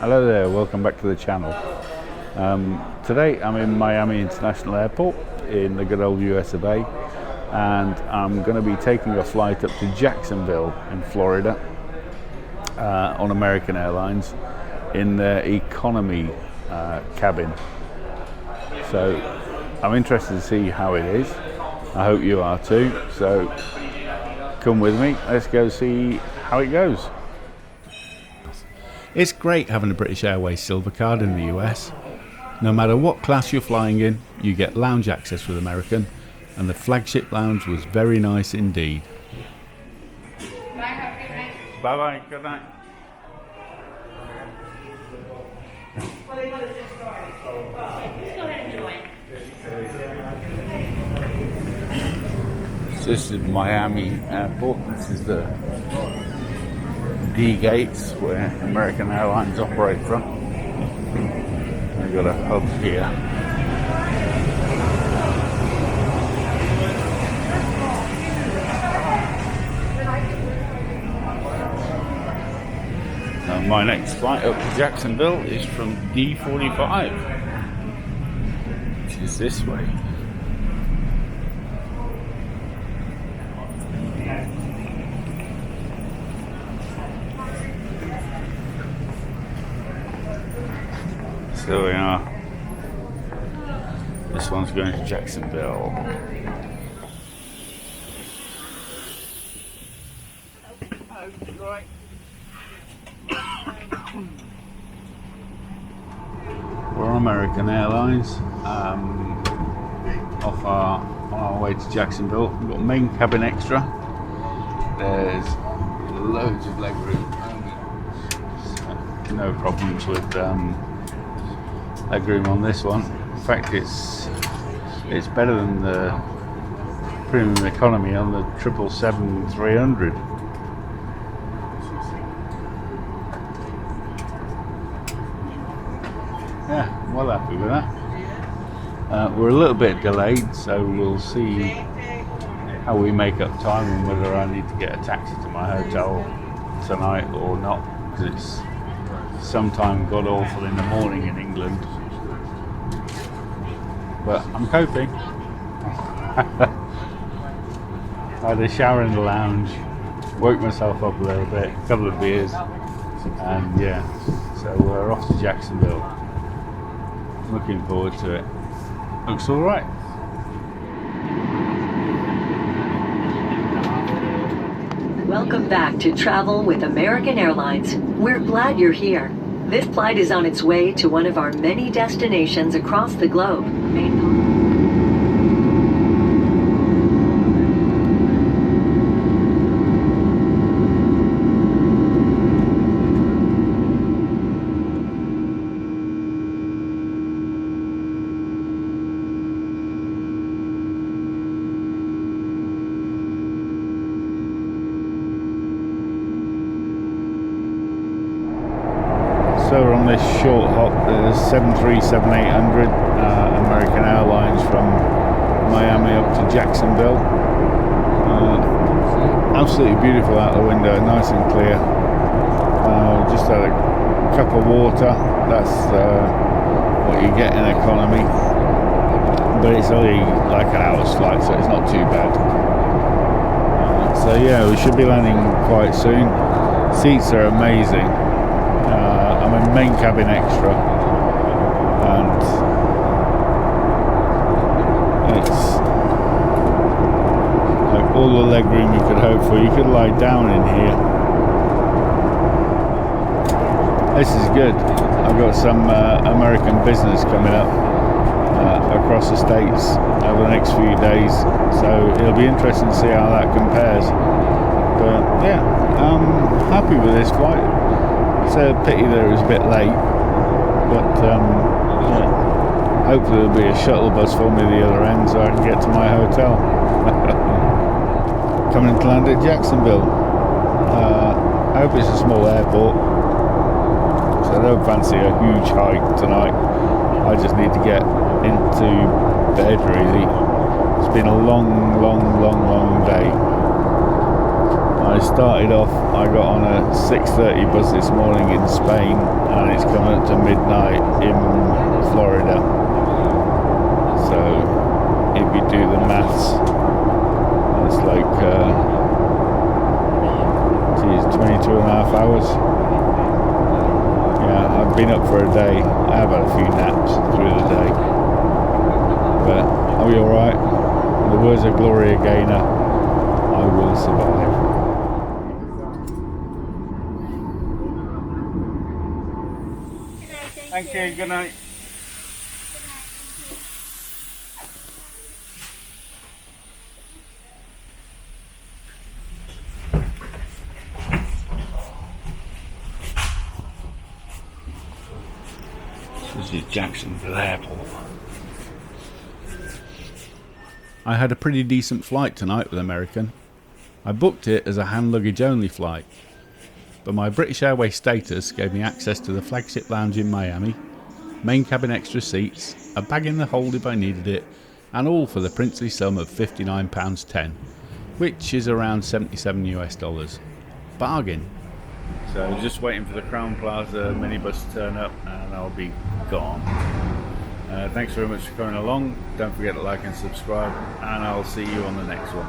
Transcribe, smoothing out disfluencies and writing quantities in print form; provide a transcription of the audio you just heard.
Hello there, welcome back to the channel. Today I'm in Miami International Airport in the good old US of A, and I'm going to be taking a flight up to Jacksonville in Florida on American Airlines in their economy cabin. So I'm interested to see how it is. I hope you are too, so come with me, let's go see how it goes. It's great having a British Airways Silver Card in the US. No matter what class you're flying in, you get lounge access with American, and the flagship lounge was very nice indeed. Bye bye, good night. This is Miami Airport. This is the D gates where American Airlines operate from. We've got a hub here. Now my next flight up to Jacksonville is from D45, which is this way. So we are. This one's going to Jacksonville. We're on American Airlines. On our way to Jacksonville. We've got main cabin extra. There's loads of leg room. So no problems with leg room on this one. In fact, it's better than the premium economy on the 777-300. Yeah, well happy with that. We're a little bit delayed, so we'll see how we make up time and whether I need to get a taxi to my hotel tonight or not, because it's sometime god awful in the morning in England. But I'm coping. I had a shower in the lounge, woke myself up a little bit, a couple of beers, and yeah, so we're off to Jacksonville. Looking forward to it. Looks alright. Welcome back to Travel with American Airlines. We're glad you're here. This flight is on its way to one of our many destinations across the globe. So we're on this short hop. There's 737-800 American Airlines from Miami up to Jacksonville. Absolutely beautiful out the window, nice and clear. Just had a cup of water. That's what you get in economy, but it's only like an hour's flight, so it's not too bad. So yeah, we should be landing quite soon. Seats are amazing. I'm in main cabin extra, and it's like all the leg room you could hope for. You could lie down in here. This is good. I've got some American business coming up across the States over the next few days, so it'll be interesting to see how that compares. But yeah, I'm happy with this flight. It's a pity that it was a bit late, but yeah, hopefully there'll be a shuttle bus for me at the other end so I can get to my hotel. Coming to land at Jacksonville. I hope it's a small airport, so I don't fancy a huge hike tonight. I just need to get into bed really. It's been a long day. I started off, I got on a 6:30 bus this morning in Spain, and it's coming up to midnight in Florida. So if you do the maths, it's like 22 and a half hours. Yeah, I've been up for a day. I have had a few naps through the day, but I'll be alright. In the words of Gloria Gaynor, I will survive. Thank you, good night. This is Jacksonville Airport. I had a pretty decent flight tonight with American. I booked it as a hand luggage only flight, but my British Airways status gave me access to the flagship lounge in Miami, main cabin extra seats, a bag in the hold if I needed it, and all for the princely sum of £59.10, which is around $77 US. Bargain. So just waiting for the Crown Plaza minibus to turn up and I'll be gone. Thanks very much for coming along. Don't forget to like and subscribe, and I'll see you on the next one.